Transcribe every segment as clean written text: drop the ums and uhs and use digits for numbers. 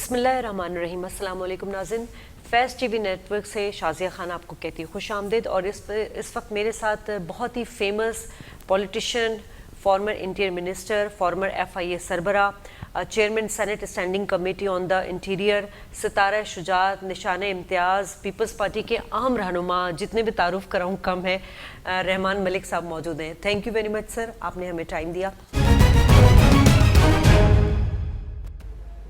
बिस्मिल्लाहिर्रहमानिर्रहीम। अस्सलाम वालेकुम नाज़रीन, फैज़ टीवी नेटवर्क से शाज़िया खान आपको कहती है खुश आमदीद। और इस वक्त मेरे साथ बहुत ही famous politician, former interior minister, former FIA सरबरा, chairman senate standing committee on the interior, Sitara Shujaat, Nishan Imtiaz, peoples party के अहम रहनुमा, जितने भी तारुफ कराऊँ कम है, रहमान मलिक साहब मौजूद हैं। Thank you very much sir, आपने हमें टाइम दिया।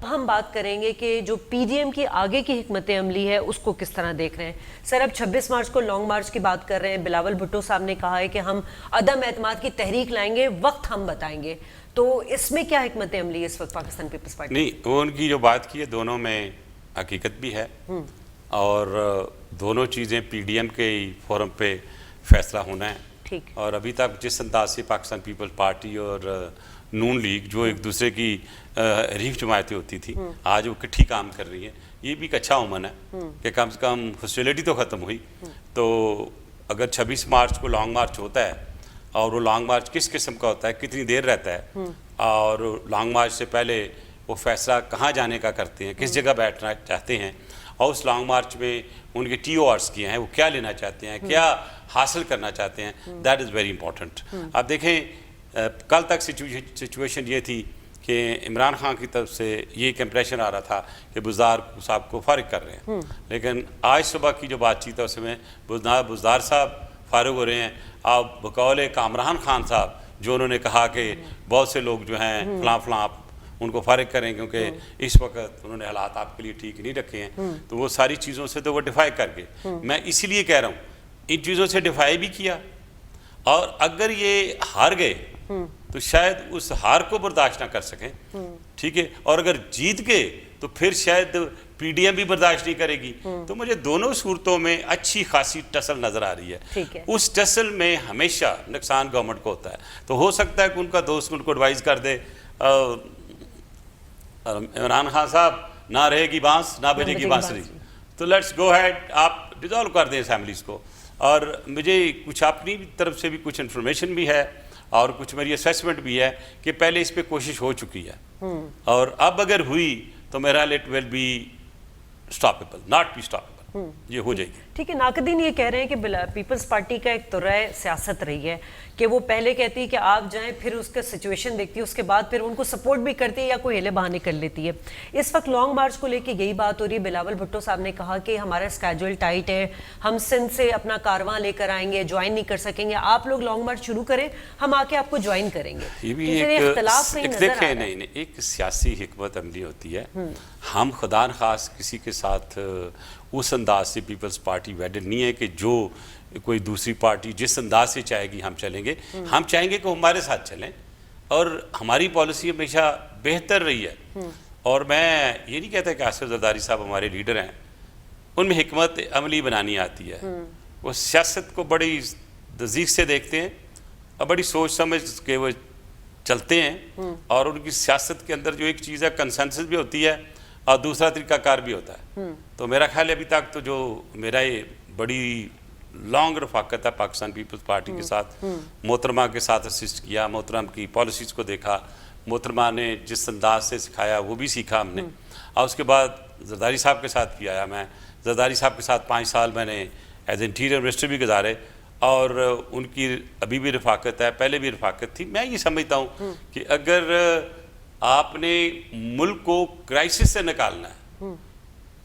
हम बात करेंगे कि जो PDM की आगे की हिकमत अमली है उसको किस तरह देख रहे हैं। सर, अब 26 मार्च को लॉन्ग मार्च की बात कर रहे हैं। बिलावल भुट्टो साहब ने कहा है कि हम अदम एतमाद की तहरीक लाएंगे, वक्त हम बताएंगे। तो इसमें क्या हिकमत अमली है इस वक्त पाकिस्तान पीपल्स पार्टी? नहीं, वो उनकी जो बात की है दोनों में हकीकत भी है और दोनों चीज़ें PDM के फोरम पे फैसला होना है। ठीक। और अभी तक जिस अंदाज से पाकिस्तान पीपल्स पार्टी और नून लीग जो एक दूसरे की हरीफ जमायतें होती थी, आज वो इकट्ठी काम कर रही है, ये भी एक अच्छा उमन है कि कम से कम हॉस्टिलिटी तो ख़त्म हुई। तो अगर 26 मार्च को लॉन्ग मार्च होता है और वो लॉन्ग मार्च किस किस्म का होता है, कितनी देर रहता है, और लॉन्ग मार्च से पहले वो फैसला कहाँ जाने का करते हैं, किस जगह बैठना चाहते हैं, और उस लॉन्ग मार्च में उनके TORs किए हैं, वो क्या लेना चाहते हैं, क्या हासिल करना चाहते हैं, दैट इज़ वेरी इंपॉर्टेंट। आप देखें कल तक सिचुएशन ये थी कि इमरान खान की तरफ से ये एक इम्प्रेशन आ रहा था कि बुज़दार साहब को फारिग कर रहे हैं, लेकिन आज सुबह की जो बातचीत है उसमें बुज़दार साहब फारिग हो रहे हैं। अब बकौल कामरान खान साहब जो उन्होंने कहा कि बहुत से लोग जो हैं फलां उनको फारिग करें क्योंकि इस वक्त उन्होंने हालात आपके लिए ठीक नहीं रखे हैं, तो वो सारी चीज़ों से तो वो डिफाई कर गए। मैं इसीलिए कह रहा हूँ इन चीज़ों से डिफाई भी किया, और अगर ये हार गए तो शायद उस हार को बर्दाश्त ना कर सकें, ठीक है, और अगर जीत गए तो फिर शायद PDM भी बर्दाश्त नहीं करेगी। तो मुझे दोनों सूरतों में अच्छी खासी टसल नजर आ रही है। उस टसल में हमेशा नुकसान गवर्नमेंट को होता है, तो हो सकता है कि उनका दोस्त उनको एडवाइस कर दे इमरान खान साहब ना रहेगी बांस ना बजेगी बांसुरी, तो लेट्स गो हैड, आप डिजॉल्व कर दें असेंबलीज को। और मुझे कुछ अपनी तरफ से भी कुछ इन्फॉर्मेशन भी है और कुछ मेरी असेसमेंट भी है कि पहले इस पे कोशिश हो चुकी है, और अब अगर हुई तो मेरा it will be stoppable, not be stoppable, ये हो जाएगी। ठीक है। नाकदीन ये कह रहे हैं कि पीपल्स पार्टी का एक तुर्राह सियासत रही है कि वो पहले कहती है कि आप जाएं, फिर उसका सिचुएशन देखती है, उसके बाद फिर उनको सपोर्ट भी करती है या कोई हिले बहाने कर लेती है। इस वक्त लॉन्ग मार्च को लेके यही बात हो रही है। बिलावल भुट्टो साहब ने कहा कि हमारा स्केड्यूल टाइट है, हम सिंध से अपना कारवां लेकर आएंगे, ज्वाइन नहीं कर सकेंगे, आप लोग लॉन्ग मार्च शुरू करें, हम आके आपको ज्वाइन करेंगे। ये भी एक सियासी हिकमत अमली होती है। हम खुदा न खास किसी के साथ उस अंदाज से पीपल्स पार्टी वेडेड नहीं है कि जो कोई दूसरी पार्टी जिस अंदाज से चाहेगी हम चलेंगे। हम चाहेंगे कि हमारे साथ चलें, और हमारी पॉलिसी हमेशा बेहतर रही है। और मैं ये नहीं कहता कि आसिफ जरदारी साहब हमारे लीडर हैं, उनमें हिकमत अमली बनानी आती है, वो सियासत को बड़ी नज़दीक से देखते हैं और बड़ी सोच समझ के वो चलते हैं, और उनकी सियासत के अंदर जो एक चीज़ है कंसेंसस भी होती है और दूसरा तरीकाकार भी होता है। तो मेरा ख्याल है अभी तक तो जो मेरा ये बड़ी लॉन्ग रफाकत है पाकिस्तान पीपल्स पार्टी के साथ, मोहतरमा के साथ असिस्ट किया, मोहतरम की पॉलिसीज़ को देखा, मोहतरमा ने जिस अंदाज से सिखाया वो भी सीखा हमने, और उसके बाद जरदारी साहब के साथ भी आया। मैं जरदारी साहब के साथ 5 साल मैंने एज इंटीरियर मिनिस्टर भी गुजारे, और उनकी अभी भी रफाकत है, पहले भी रफाकत थी। मैं ये समझता हूँ कि अगर आपने मुल्क को क्राइसिस से निकालना है,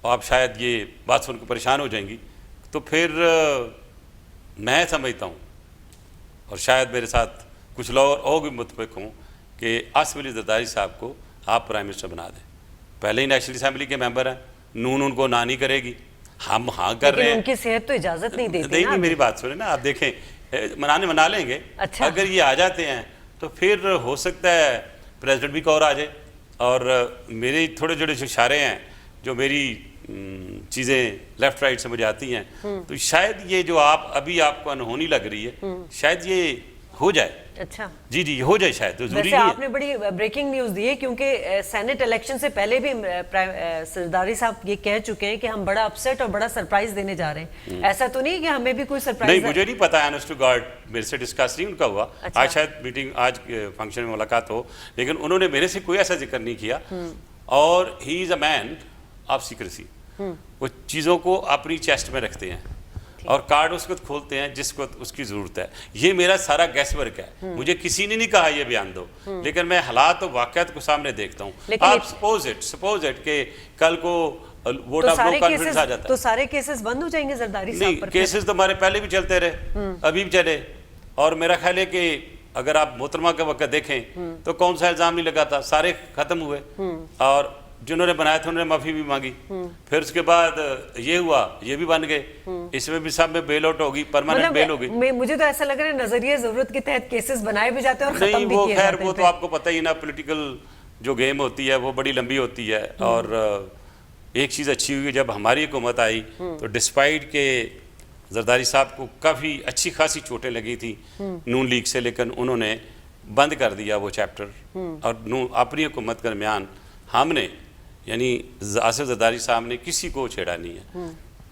और आप शायद ये बात सुनकर परेशान हो जाएंगी, तो फिर मैं समझता हूँ, और शायद मेरे साथ कुछ लोग और भी मुतफिक हों, कि आसिफ अली जरदारी साहब को आप प्राइम मिनिस्टर बना दें। पहले ही नेशनल असेंबली के मेंबर हैं, नून उनको ना नहीं करेगी, हम हाँ कर रहे हैं। उनकी सेहत तो इजाजत नहीं देती ना। नहीं, मेरी बात सुने ना, आप देखें मना लेंगे। अच्छा। अगर ये आ जाते हैं तो फिर हो सकता है प्रेसिडेंट भी और आ जाए, और मेरे थोड़े थोड़े जो इशारे हैं, जो मेरी चीज़ें लेफ्ट राइट से मुझे आती हैं, तो शायद ये जो आप अभी आपको अनहोनी लग रही है, शायद ये हो जाए। अच्छा जी जी, हो जाए शायद, तो जरूरी नहीं है। आपने बड़ी ब्रेकिंग न्यूज़ दी है, क्योंकि सेनेट इलेक्शन से पहले भी सरदारी साहब ये कह चुके हैं कि हम बड़ा अपसेट और बड़ा सरप्राइज देने जा रहे हैं। ऐसा तो नहीं कि हमें भी कोई सरप्राइज? नहीं, मुझे नहीं पता, ऑनेस्ट टू गॉड मेरे से डिस्कस नहीं उनका हुआ। अच्छा। आज शायद मीटिंग, आज फंक्शन में मुलाकात हो, लेकिन उन्होंने मेरे से कोई ऐसा जिक्र नहीं किया। और he is a man of secrecy. वो चीज़ों को अपनी चेस्ट में रखते हैं और कार्ड उसको खोलते हैं जिसको उसकी ज़रूरत है। ये मेरा सारा गैस वर्क है, मुझे किसी ने नहीं कहा ये बयान दो, लेकिन मैं हालात और वाक़यात को सामने देखता हूँ। आप सपोज इट कि कल को वोट ऑफ नो कॉन्फिडेंस आ जाता है तो सारे केसेस बंद हो जाएंगे जरदारी साहब नहीं, पर? केसेस तो हमारे पहले भी चलते रहे, अभी भी चले। और मेरा ख्याल है कि अगर आप मोहतरमा के वक्त देखें तो कौन सा इल्ज़ाम नहीं लगा था, सारे ख़त्म हुए। और जिन्होंने बनाए थे उन्होंने माफ़ी भी मांगी। फिर उसके बाद ये हुआ, ये भी बन गए, इसमें भी सब में बेल आउट होगी, परमानेंट बेल होगी। मुझे तो ऐसा लग रहा है नजरिए जरूरत के तहत केसेस बनाए भी जाते हैं और खत्म भी किए जाते हैं। खैर वो तो आपको पता ही ना, पॉलिटिकल जो गेम होती है वो बड़ी लंबी होती है। और एक चीज़ अच्छी हुई, जब हमारी हुकूमत आई तो डिस्पाइट के जरदारी साहब को काफ़ी अच्छी खासी चोटें लगी थी नून लीग से, लेकिन उन्होंने बंद कर दिया वो चैप्टर। और अपनी हुकूमत के दरमियान हमने यानी आसिफ जरदारी साहब ने किसी को छेड़ा नहीं है,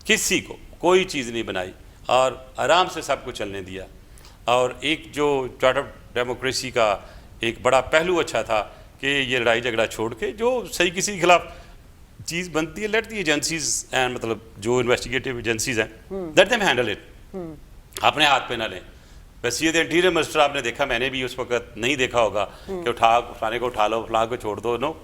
किसी को कोई चीज़ नहीं बनाई और आराम से सबको चलने दिया। और एक जो चार्ट ऑफ डेमोक्रेसी का एक बड़ा पहलू अच्छा था कि ये लड़ाई झगड़ा छोड़ के जो सही किसी के खिलाफ चीज़ बनती है, लेट दी एजेंसीज एंड मतलब जो इन्वेस्टिगेटिव एजेंसीज हैं लेट देम हैंडल इट, अपने हाथ पे ना लें। वैसे ये इंटीरियर मिनिस्टर आपने देखा, मैंने भी उस वक्त नहीं देखा होगा कि फलाने को उठा लो, फलाने को छोड़ दो। नो,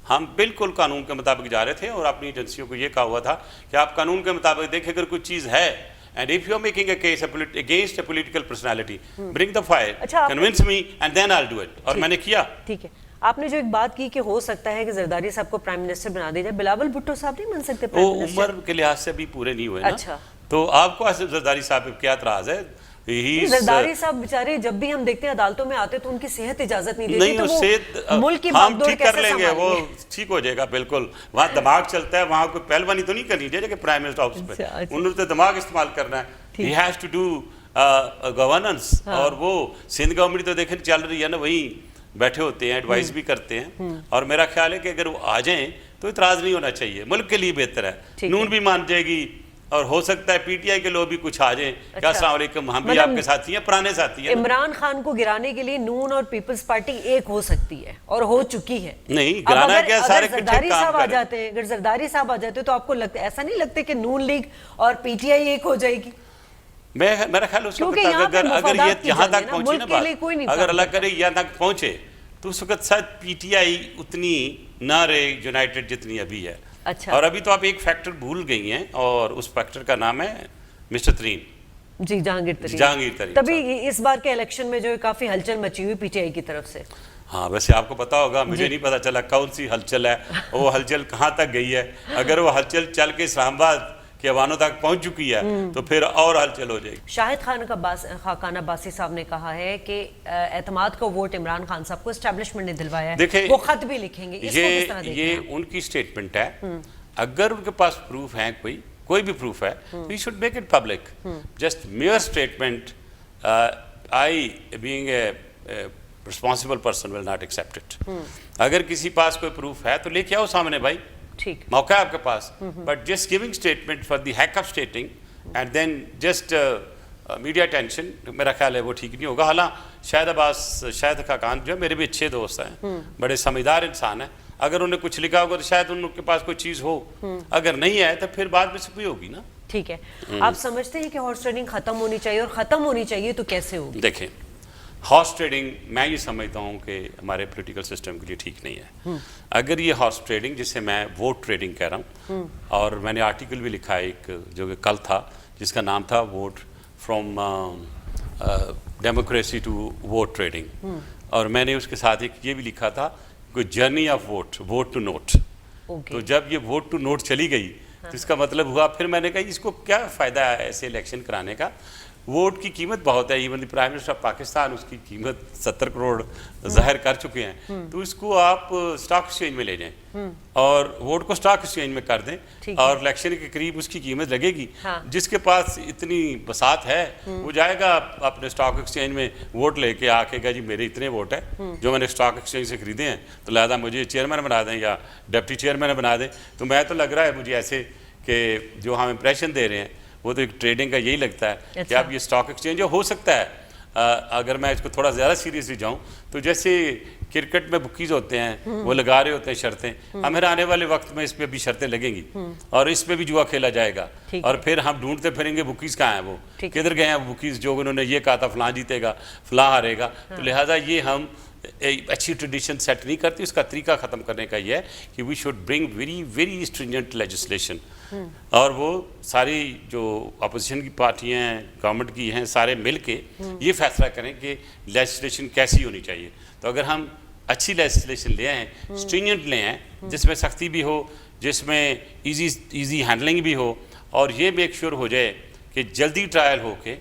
हम बिल्कुल कानून के मुताबिक जा रहे थे और अपनी एजेंसियों को ये कहा हुआ था कि आप कानून के मुताबिक देखें, अगर कोई चीज़ है and if you are making a case against a political personality, bring the file, convince me and then I will do it. और मैंने किया। ठीक है, आपने जो एक बात की कि हो सकता है कि जरदारी साहब को प्राइम मिनिस्टर बना दिया जाए, बिलावल भुट्टो साहब नहीं बन सकते प्राइम मिनिस्टर? उम्र के लिहाज से अभी पूरे नहीं हुए ना। अच्छा, तो आपको आसिफ जरदारी साहब पे क्या एतराज है? जरदारी साहब बेचारे जब भी हम देखते हैं अदालतों में आते तो उनकी सेहत इजाजत नहीं देती, नहीं, तो वो मुल्क की हम बागडोर ठीक कर कैसे लेंगे, वो संभालेंगे? ठीक हो जाएगा बिल्कुल। वहाँ दिमाग चलता है, वहाँ कोई पहलवानी तो नहीं करनी चाहिए कि प्राइम मिनिस्टर ऑफिस पे। अच्छा। उन्होंने तो दिमाग इस्तेमाल करना है, he has to do governance. और वो सिंध गवर्नमेंट तो देखें चल रही है ना, वहीं बैठे होते हैं, एडवाइस भी करते हैं। और मेरा ख्याल है कि अगर वो आ जाएं तो इतराज़ नहीं होना चाहिए, मुल्क के लिए बेहतर है। नून भी मान जाएगी और हो सकता है पीटीआई के लोग भी कुछ आ जाएं। क्या अस्सलाम वालेकुम, हम भी आपके साथी हैं, पुराने साथी हैं। इमरान खान को गिराने के लिए नून और पीपल्स पार्टी एक हो सकती है और हो चुकी है। नहीं, गिराना क्या, सारे जरदारी साहब आ जाते हैं, अगर जरदारी साहब आ जाते हैं तो आपको लगता है, ऐसा नहीं लगता कि नून लीग और पीटीआई एक हो जाएगी? मेरा ख्याल उस वक्त अगर ये यहाँ तक पहुंची ना बात, अगर अल्लाह करे यहाँ तक पहुंचे तो उस वक्त शायद पीटीआई उतनी ना रहे यूनाइटेड जितनी अभी है। अच्छा। और अभी तो आप एक फैक्टर भूल गई हैं और उस फैक्टर का नाम है मिस्टर तरीन जी, जहांगीर तरीन। तभी इस बार के इलेक्शन में जो है काफी हलचल मची हुई पीटीआई की तरफ से। हाँ, वैसे आपको पता होगा, मुझे नहीं पता चला कौन सी हलचल है, वो हलचल कहाँ तक गई है। अगर वो हलचल चल के इस्लामाबाद के अवानों तक पहुंच चुकी है तो फिर और हलचल हो जाएगी। शाहिद खान अब्बासी साहब ने कहा है कि एतमाद का वोट इमरान खान साहब को एस्टैब्लिशमेंट ने दिलवाया है, देखिए वो खत भी लिखेंगे। ये उनकी स्टेटमेंट है। अगर उनके पास प्रूफ है, कोई भी प्रूफ है, तो you should make it public. Just mere statement, I being a responsible person will not accept it. अगर किसी पास कोई प्रूफ है तो लेके आओ सामने भाई, ठीक मौका है आपके पास। But just giving statement for the heck of stating and then just media attention, मेरा ख्याल है वो ठीक नहीं होगा। हालांकि शाहिद खान जो मेरे भी अच्छे दोस्त हैं, बड़े समझदार इंसान हैं, अगर उन्हें कुछ लिखा होगा तो शायद उनके पास कोई चीज़ हो, अगर नहीं है तो फिर बाद में छुपी होगी ना। ठीक है, आप समझते हैं कि हॉर्स ट्रेडिंग खत्म होनी चाहिए, और खत्म होनी चाहिए तो कैसे होगी? देखें, हॉर्स ट्रेडिंग मैं ये समझता हूँ कि हमारे पॉलिटिकल सिस्टम के लिए ठीक नहीं है। अगर ये हॉर्स ट्रेडिंग, जिसे मैं वोट ट्रेडिंग कह रहा हूँ, और मैंने आर्टिकल भी लिखा है एक जो कि कल था, जिसका नाम था vote from democracy to vote trading, और मैंने उसके साथ एक ये भी लिखा था कोई journey of vote to note. तो जब ये वोट टू नोट चली गई तो इसका मतलब हुआ, फिर मैंने कहा इसको क्या फ़ायदा है ऐसे इलेक्शन कराने का, वोट की कीमत बहुत है। Even prime minister of Pakistan उसकी कीमत 70 करोड़ जाहिर कर चुके हैं। तो इसको आप स्टॉक एक्सचेंज में ले जाएं और वोट को स्टॉक एक्सचेंज में कर दें, और इलेक्शन के करीब उसकी कीमत लगेगी। जिसके पास इतनी बसात है वो जाएगा अपने स्टॉक एक्सचेंज में वोट लेके आकेगा, जी मेरे इतने वोट है जो मैंने स्टॉक एक्सचेंज से खरीदे हैं, तो लिहाजा मुझे चेयरमैन बना दें या डिप्टी चेयरमैन बना दें। तो मैं तो लग रहा है मुझे ऐसे कि जो हम इंप्रेशन दे रहे हैं वो तो एक ट्रेडिंग का यही लगता है। अच्छा। कि अब ये स्टॉक एक्सचेंज हो सकता है अगर मैं इसको थोड़ा ज़्यादा सीरियसली जाऊं तो जैसे क्रिकेट में बुकीज होते हैं वो लगा रहे होते हैं शर्तें, हमें आने वाले वक्त में इस पे भी शर्तें लगेंगी और इस पे भी जुआ खेला जाएगा और फिर हम ढूंढते फिरेंगे बुकीज कहाँ हैं, वो किधर गए हैं बुकीज जो उन्होंने ये कहा था फलां जीतेगा फलां हारेगा। तो लिहाजा ये हम अच्छी ट्रेडिशन सेट नहीं करती, उसका तरीका ख़त्म करने का ये है कि we should bring very very stringent legislation और वो सारी जो अपोजिशन की पार्टियां हैं गवर्नमेंट की हैं सारे मिल के ये फैसला करें कि लेजिस्लेशन कैसी होनी चाहिए। तो अगर हम अच्छी लेजिस्लेशन ले आएँ, स्ट्रिंजेंट ले आएँ जिसमें सख्ती भी हो, जिसमें इजी हैंडलिंग भी हो और ये मेक श्योर हो जाए कि जल्दी ट्रायल हो के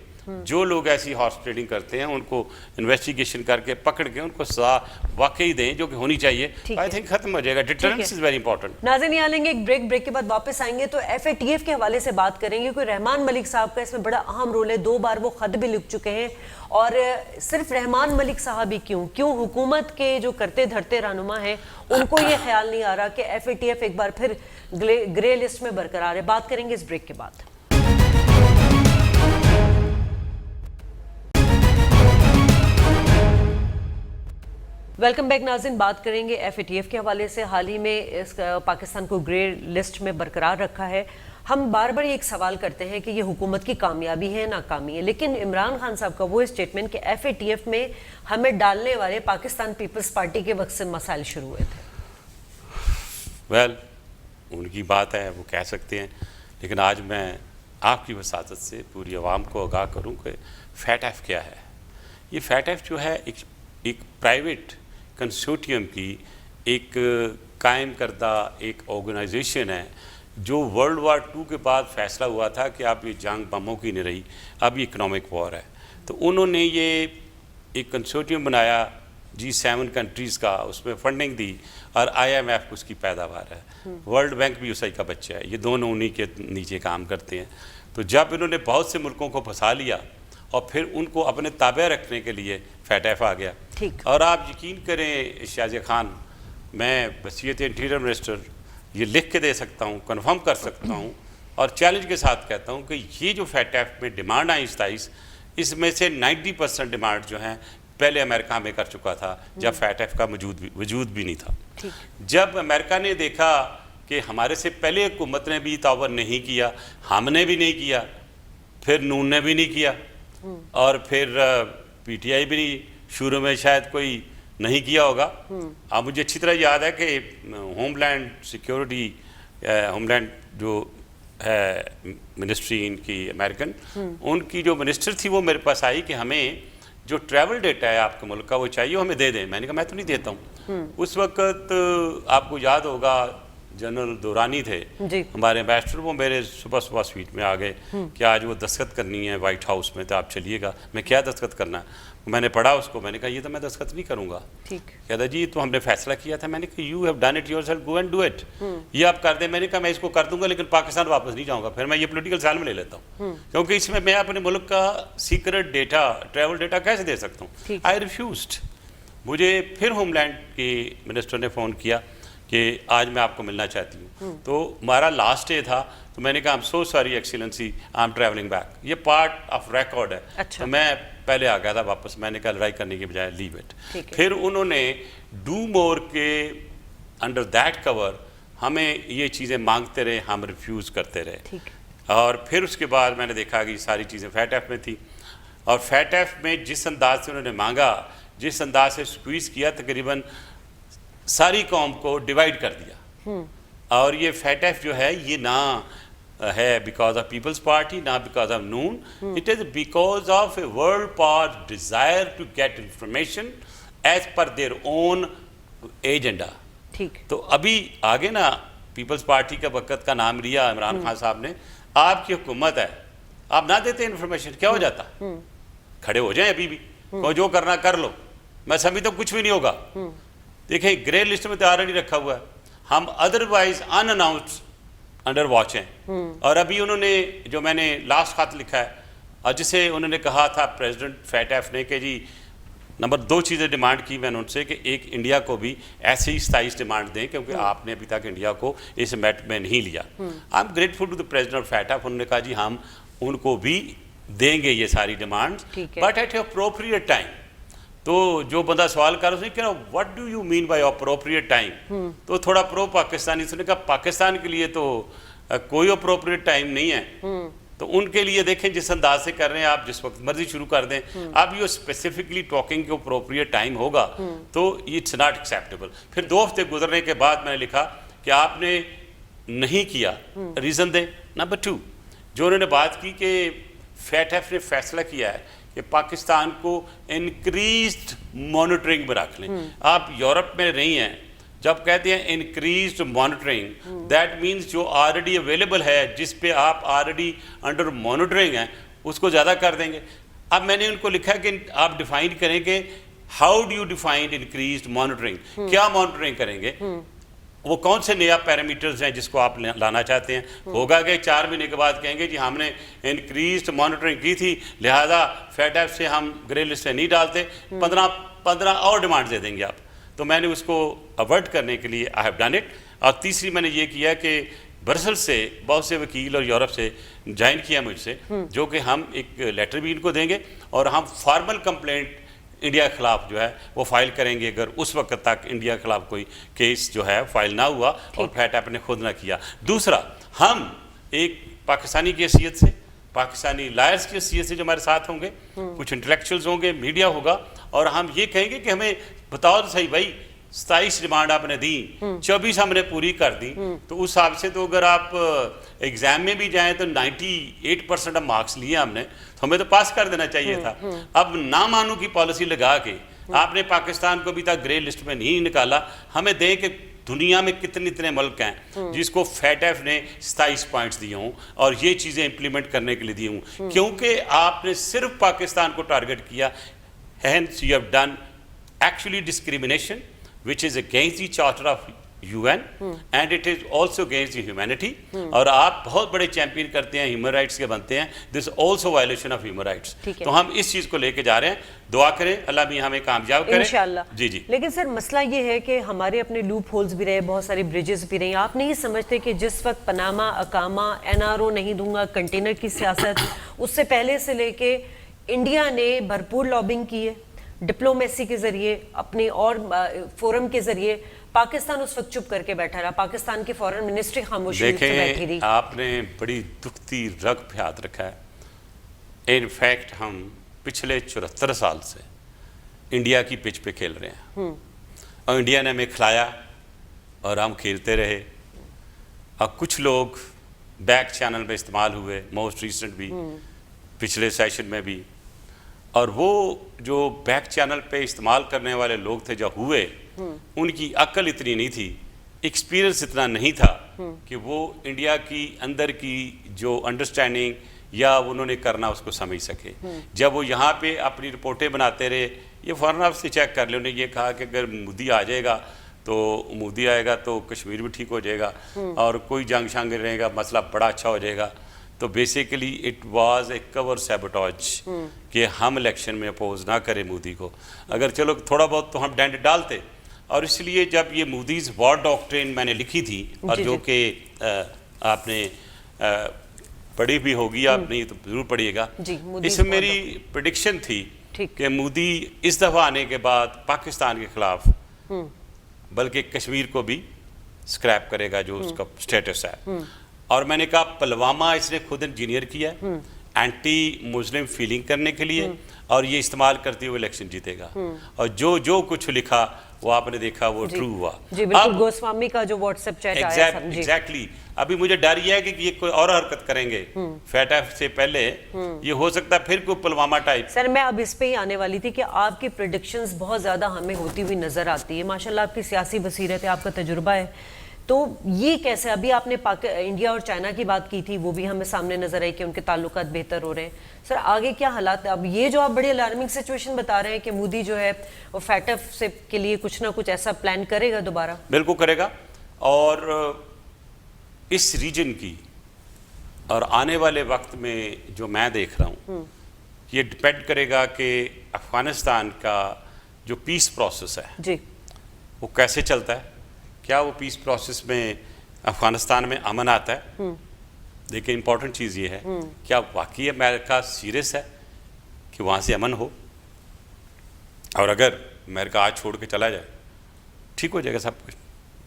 जो लोग ऐसी हॉर्स ट्रेडिंग करते हैं उनको इन्वेस्टिगेशन करके पकड़ के उनको सजा वाकई दें जो कि होनी चाहिए। आई थिंक खत्म हो जाएगा। Deterrence is very important. नाज़रीन यहाँ लेंगे एक ब्रेक के बाद वापस आएंगे तो FATF के हवाले से बात करेंगे। कोई रहमान मलिक साहब का इसमें बड़ा अहम रोल है, 2 बार वो खत भी लिख चुके हैं और सिर्फ रहमान मलिक साहब ही क्यों हुकूमत के जो करते धरते रहनुमा हैं उनको ये ख्याल नहीं आ रहा कि FATF एक बार फिर ग्रे लिस्ट में बरकरार है। बात करेंगे इस ब्रेक के बाद। वेलकम बैक नाज़रीन, बात करेंगे FATF के हवाले से। हाल ही में इस पाकिस्तान को ग्रे लिस्ट में बरकरार रखा है। हम बार बार एक सवाल करते हैं कि ये हुकूमत की कामयाबी है नाकामी है, लेकिन इमरान खान साहब का वो स्टेटमेंट कि FATF में हमें डालने वाले पाकिस्तान पीपल्स पार्टी के वक्त से मसाइल शुरू हुए थे। वेल उनकी बात है, वो कह सकते हैं, लेकिन आज मैं आपकी वसातत से पूरी आवाम को आगाह करूँ कि FATF क्या है। ये FATF जो है एक प्राइवेट कंसोर्टियम की एक कायम करदा एक ऑर्गेनाइजेशन है जो वर्ल्ड वार 2 के बाद फैसला हुआ था कि अब ये जंग बमों की नहीं रही, अब ये इकोनॉमिक वॉर है। तो उन्होंने ये एक कंसोर्टियम बनाया G7 कंट्रीज़ का, उसमें फंडिंग दी और IMF उसकी पैदावार है, वर्ल्ड बैंक भी उसी का बच्चा है, ये दोनों उन्हीं के नीचे काम करते हैं। तो जब इन्होंने बहुत से मुल्कों को फंसा लिया और फिर उनको अपने ताबे रखने के लिए FATF आ गया। और आप यकीन करें शाहजी खान, मैं वसीयत इंटीरियर मिनिस्टर ये लिख के दे सकता हूँ, कन्फर्म कर सकता हूँ और चैलेंज के साथ कहता हूँ कि ये जो FATF में डिमांड आई 27, इसमें से 90% डिमांड जो है पहले अमेरिका में कर चुका था जब FATF का वजूद भी नहीं था। जब अमेरिका ने देखा कि हमारे से पहले हुकूमत ने भी तावर नहीं किया, हमने भी नहीं किया, फिर नून ने भी नहीं किया और फिर PTI भी नहीं, शुरू में शायद कोई नहीं किया होगा। अब मुझे अच्छी तरह याद है कि होमलैंड सिक्योरिटी, होमलैंड जो है मिनिस्ट्री इनकी अमेरिकन, उनकी जो मिनिस्टर थी वो मेरे पास आई कि हमें जो ट्रैवल डेटा है आपके मुल्क का वो चाहिए, हमें दे दें। मैंने कहा मैं तो नहीं देता हूँ। उस वक्त आपको याद होगा जनरल दुरानी थे हमारे एम्बेसडर, वो मेरे सुबह स्वीट में आ गए कि आज वो दस्तखत करनी है वाइट हाउस में, तो आप चलिएगा। मैं क्या दस्तखत करना है? मैंने पढ़ा उसको, मैंने कहा ये तो मैं दस्तखत नहीं करूँगा। कहता जी तो हमने फैसला किया था। मैंने कहा you have done it yourself, go and do it, ये आप कर दें। मैंने कहा मैं इसको कर दूंगा लेकिन पाकिस्तान वापस नहीं जाऊँगा। फिर मैं ये पोलिटिकल साल में ले लेता हूँ क्योंकि इसमें मैं अपने मुल्क का सीक्रेट डेटा, ट्रैवल डेटा कैसे दे सकता हूँ। आई रिफ्यूज्ड। मुझे फिर होमलैंड के मिनिस्टर ने फ़ोन किया कि आज मैं आपको मिलना चाहती हूँ। तो हमारा लास्ट डे था, तो मैंने कहा I am so sorry excellency, I am travelling back. ये पार्ट ऑफ रिकॉर्ड है। तो मैं पहले आ गया था वापस। मैंने कहा लड़ाई करने के बजाय लीव इट। फिर उन्होंने डू मोर के अंडर दैट कवर हमें ये चीज़ें मांगते रहे, हम रिफ्यूज़ करते रहे। और फिर उसके बाद मैंने देखा कि सारी चीज़ें FATF में थी और FATF में जिस अंदाज से उन्होंने मांगा, जिस अंदाज से स्क्वीज़ किया, तकरीबन सारी कौम को डिवाइड कर दिया। और ये FATF जो है ये ना है बिकॉज ऑफ पीपल्स पार्टी, ना because of noon, it is because of a world power desire to get information as per their own agenda. तो अभी आगे ना पीपल्स पार्टी का वक़्त का नाम लिया इमरान खान साहब ने, आपकी हुकूमत है, आप ना देते इन्फॉर्मेशन, क्या हो जाता? खड़े हो जाएं अभी भी, को जो करना कर लो, मैं समझ तो कुछ भी नहीं होगा। देखिए ग्रे लिस्ट में तो ऑलरेडी रखा हुआ है, हम अदरवाइज अनअनाउंस्ड अंडर वॉच हैं। और अभी उन्होंने जो मैंने लास्ट खत लिखा है और जिसे उन्होंने कहा था प्रेसिडेंट FATF ने कि जी नंबर 2 चीज़ें डिमांड की मैंने उनसे कि एक इंडिया को भी ऐसे ही 27 डिमांड दें क्योंकि आपने अभी तक इंडिया को इस मैट में नहीं लिया। I am grateful to the president of FATF। उन्होंने कहा जी हम उनको भी देंगे ये सारी डिमांड्स, ठीक है। But at appropriate time. तो जो बंदा सवाल कर उसने कहा what do you mean by appropriate time, तो थोड़ा प्रो पाकिस्तानी उसने कहा पाकिस्तान के लिए तो कोई अप्रोप्रिएट टाइम नहीं है। तो उनके लिए देखें जिस अंदाज से कर रहे हैं आप, जिस वक्त मर्जी शुरू कर दें, अब ये स्पेसिफिकली टॉकिंग के अप्रोप्रिएट टाइम होगा तो इट्स नॉट एक्सेप्टेबल। फिर 2 हफ्ते गुजरने के बाद मैंने लिखा कि आपने नहीं किया, रीज़न दे। नंबर 2, जो उन्होंने बात की कि फैटफ ने फैसला किया है कि पाकिस्तान को इंक्रीज्ड मॉनिटरिंग में रख लें। आप यूरोप में नहीं हैं, जब कहते हैं इंक्रीज्ड मॉनिटरिंग, दैट मीन्स जो ऑलरेडी अवेलेबल है, जिस पे आप ऑलरेडी अंडर मॉनिटरिंग हैं, उसको ज़्यादा कर देंगे। अब मैंने उनको लिखा कि आप डिफाइन करेंगे, how do you define increased monitoring, क्या मॉनिटरिंग करेंगे, वो कौन से नया पैरामीटर्स हैं जिसको आप लाना चाहते हैं। होगा कि 4 महीने के बाद कहेंगे जी हमने इंक्रीज्ड मॉनिटरिंग की थी लिहाजा फैटफ से हम ग्रे लिस्ट में नहीं डालते, 15 और डिमांड दे देंगे आप। तो मैंने उसको अवॉइड करने के लिए आई हैव डन इट। और तीसरी मैंने ये किया कि ब्रसेल्स से बहुत से वकील और यूरोप से ज्वाइन किया मुझसे, जो कि हम एक लेटर भी इनको देंगे और हम फॉर्मल कंप्लेंट इंडिया के खिलाफ जो है वो फाइल करेंगे, अगर उस वक्त तक इंडिया के खिलाफ कोई केस जो है फाइल ना हुआ और फैटफ ने खुद ना किया। दूसरा, हम एक पाकिस्तानी की हैसियत से, पाकिस्तानी लायर्स की हैसियत से जो हमारे साथ होंगे, कुछ इंटेलेक्चुअल्स होंगे, मीडिया होगा, और हम ये कहेंगे कि हमें बताओ तो सही भाई, 27 डिमांड आपने दी, 24 हमने पूरी कर दी, तो उस हिसाब से तो अगर आप एग्जाम में भी जाएं तो 98% ऑफ मार्क्स लिए हमने, तो हमें तो पास कर देना चाहिए था। अब ना मानू की पॉलिसी लगा के आपने पाकिस्तान को अभी तक ग्रे लिस्ट में नहीं निकाला। हमें दें कि दुनिया में कितने मुल्क हैं जिसको फैटफ ने 27 पॉइंट्स दिए हों और ये चीज़ें इंप्लीमेंट करने के लिए दी हों, क्योंकि आपने सिर्फ पाकिस्तान को टारगेट किया। Hence you have done actually discrimination which is against the charter of UN and it is also against the humanity। और आप बहुत बड़े चैंपियन करते हैं, ह्यूमन राइट्स के बनते हैं, this also violation of human rights. तो हम इस चीज़ को लेके जा रहे हैं, दुआ करें अल्लाह भी हमें कामयाब करे इंशाल्लाह। जी जी। लेकिन सर मसला ये है कि हमारे अपने लूप होल्स भी रहे, बहुत सारे ब्रिजेस भी रहे। आप नहीं समझते कि जिस वक्त पनामा, अकामा, NRO नहीं दूंगा, कंटेनर की सियासत, उससे पहले से लेके इंडिया ने भरपूर लॉबिंग की है, डिप्लोमेसी के जरिए, अपने और फोरम के जरिए। पाकिस्तान उस वक्त चुप करके बैठा रहा, पाकिस्तान की फॉरेन मिनिस्ट्री खामोशी से बैठी रही। आपने बड़ी दुखती रग पे हाथ रखा है। इनफैक्ट हम पिछले 74 साल से इंडिया की पिच पे खेल रहे हैं और इंडिया ने हमें खिलाया और हम खेलते रहे। और कुछ लोग बैक चैनल में इस्तेमाल हुए, मोस्ट रिसेंट भी, पिछले सेशन में भी। और वो जो बैक चैनल पे इस्तेमाल करने वाले लोग थे जो हुए, उनकी अक्ल इतनी नहीं थी, एक्सपीरियंस इतना नहीं था कि वो इंडिया की अंदर की जो अंडरस्टैंडिंग या उन्होंने करना उसको समझ सके। जब वो यहाँ पे अपनी रिपोर्टें बनाते रहे, ये फॉरेन ऑफिस से चेक कर ले, उन्होंने ये कहा कि अगर मोदी आ जाएगा तो मोदी आएगा तो कश्मीर भी ठीक हो जाएगा और कोई जंग शंग नहीं रहेगा, मसला बड़ा अच्छा हो जाएगा। तो basically it was A cover sabotage कि हम इलेक्शन में अपोज ना करें मोदी को। अगर चलो थोड़ा बहुत तो हम डेंट डालते। और इसलिए जब ये मोदीज वॉर डॉक्ट्रिन मैंने लिखी थी, और जो कि आपने पढ़ी भी होगी, आप नहीं तो जरूर पढ़िएगा, इसमें मेरी प्रेडिक्शन थी कि मोदी इस दफ़ा आने के बाद पाकिस्तान के खिलाफ बल्कि कश्मीर को भी स्क्रैप करेगा जो उसका स्टेटस है। और मैंने कहा पुलवामा इसने खुद इंजीनियर किया एंटी मुस्लिम फीलिंग करने के लिए, और ये इस्तेमाल करते हुए इलेक्शन जीतेगा। और जो कुछ लिखा वो आपने देखा, वो ट्रू हुआ। जी बिल्कुल। गोस्वामी का जो व्हाट्सएप चैट आया, एग्जैक्टली। अभी मुझे डर यह है कि ये कोई और हरकत करेंगे फैटफ से पहले, ये हो सकता है फिर कोई पुलवामा टाइप। सर मैं अब इस पे ही आने वाली थी कि आपकी प्रेडिक्शंस बहुत ज़्यादा हमें होती हुई नज़र आती है। माशाल्लाह आपकी सियासी बसीरत है, आपका तजुर्बा है, तो ये कैसे, अभी आपने इंडिया और चाइना की बात की थी, वो भी हमें सामने नजर आई कि उनके ताल्लुकात बेहतर हो रहे हैं। सर आगे क्या हालात है? अब ये जो आप बड़ी अलार्मिंग सिचुएशन बता रहे हैं कि मोदी जो है वो फैटफ से के लिए कुछ ना कुछ ऐसा प्लान करेगा दोबारा। बिल्कुल करेगा। और इस रीजन की और आने वाले वक्त में जो मैं देख रहा हूँ, ये डिपेंड करेगा कि अफगानिस्तान का जो पीस प्रोसेस है जी, वो कैसे चलता है। क्या वो पीस प्रोसेस में अफगानिस्तान में अमन आता है? देखिए इंपॉर्टेंट चीज़ ये है, क्या वाकई अमेरिका सीरियस है कि वहाँ से अमन हो? और अगर अमेरिका आज छोड़ के चला जाए, ठीक हो जाएगा सब कुछ,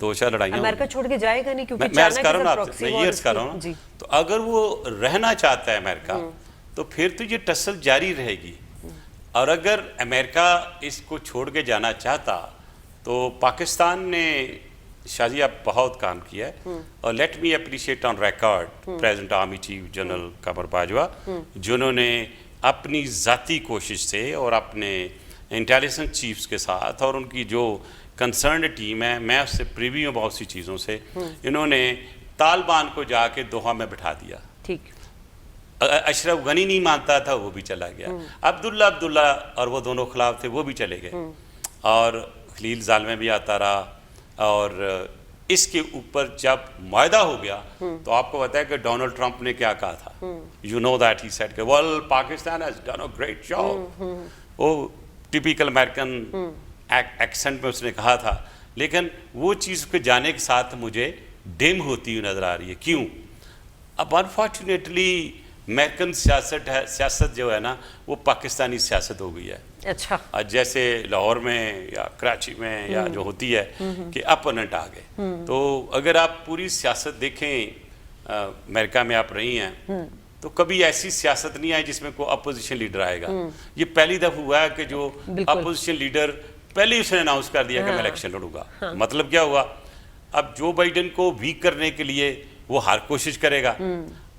दो चार लड़ाइयाँ अमेरिका छोड़ के जाएगा नहीं, क्योंकि मैं अर्ज चाइना कर के रहा साथ हूँ proxy मैं war ये अर्ज कर रहा उसकी- हूँ जी। तो अगर वो रहना चाहता है अमेरिका, तो फिर तो ये टसल जारी रहेगी। और अगर अमेरिका इसको छोड़ के जाना चाहता, तो पाकिस्तान ने शाजिया बहुत काम किया है। और let me appreciate on record present army chief general Qamar Bajwa, जिन्होंने अपनी ज़ाती कोशिश से और अपने इंटेलिजेंस चीफ्स के साथ और उनकी जो कंसर्न टीम है, मैं उससे प्रीवी हूँ बहुत सी चीज़ों से, इन्होंने तालिबान को जाके दोहा में बिठा दिया। ठीक। अशरफ गनी नहीं मानता था, वो भी चला गया। अब्दुल्ला और वो दोनों खिलाफ थे, वो भी चले गए। और खलील जालमे भी आता रहा। और इसके ऊपर जब मुआहदा हो गया, तो आपको पता है कि डोनाल्ड ट्रंप ने क्या कहा था। You know that he said, well Pakistan has done a great job. वो टिपिकल अमेरिकन एक्सेंट में उसने कहा था, लेकिन वो चीज़ के जाने के साथ मुझे डिम होती हुई नज़र आ रही है। क्यों? अब अनफॉर्चुनेटली अमेरिकन सियासत जो है ना, वो पाकिस्तानी सियासत हो गई है। अच्छा। आज जैसे लाहौर में या कराची में या जो होती है कि अपोनेंट आ गए, तो अगर आप पूरी सियासत देखें, अमेरिका में आप रही हैं, तो कभी ऐसी सियासत नहीं आई जिसमें कोई अपोजिशन लीडर आएगा। ये पहली दफ़ा हुआ है कि जो अपोजिशन लीडर पहले ही उसने अनाउंस कर दिया कि मैं इलेक्शन लड़ूंगा। मतलब क्या हुआ? अब जो बाइडन को वीक करने के लिए वो हर कोशिश करेगा,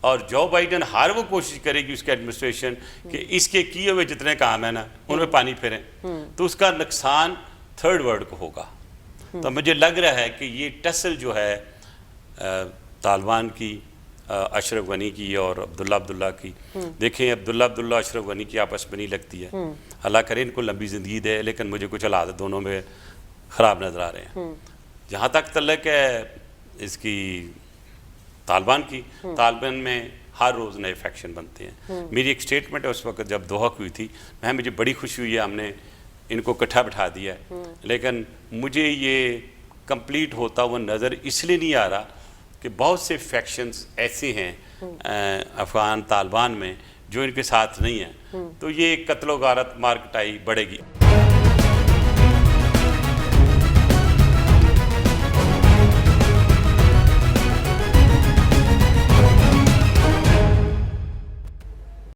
और जो बाइडन हर वो कोशिश करेगी उसके एडमिनिस्ट्रेशन कि इसके किए हुए जितने काम है ना, उनमें पानी फेरें, तो उसका नुकसान थर्ड वर्ल्ड को होगा। तो मुझे लग रहा है कि ये टसल जो है तालिबान की, अशरफ गनी की और अब्दुल्ला की, देखें अब्दुल्ला अशरफ गनी की आपस में नहीं लगती है। अल्लाह करे इनको लंबी ज़िंदगी दे, लेकिन मुझे कुछ हालात दोनों में ख़राब नज़र आ रहे हैं। जहाँ तक तल्लक है इसकी तालिबान की, तालिबान में हर रोज़ नए फैक्शन बनते हैं। मेरी एक स्टेटमेंट है उस वक्त जब दोहा हुई थी, मुझे बड़ी खुशी हुई है हमने इनको इकट्ठा बिठा दिया है, लेकिन मुझे ये कंप्लीट होता हुआ नज़र इसलिए नहीं आ रहा कि बहुत से फैक्शंस ऐसे हैं अफ़गान तालिबान में जो इनके साथ नहीं हैं, तो ये कत्लो गारत मार कटाई बढ़ेगी।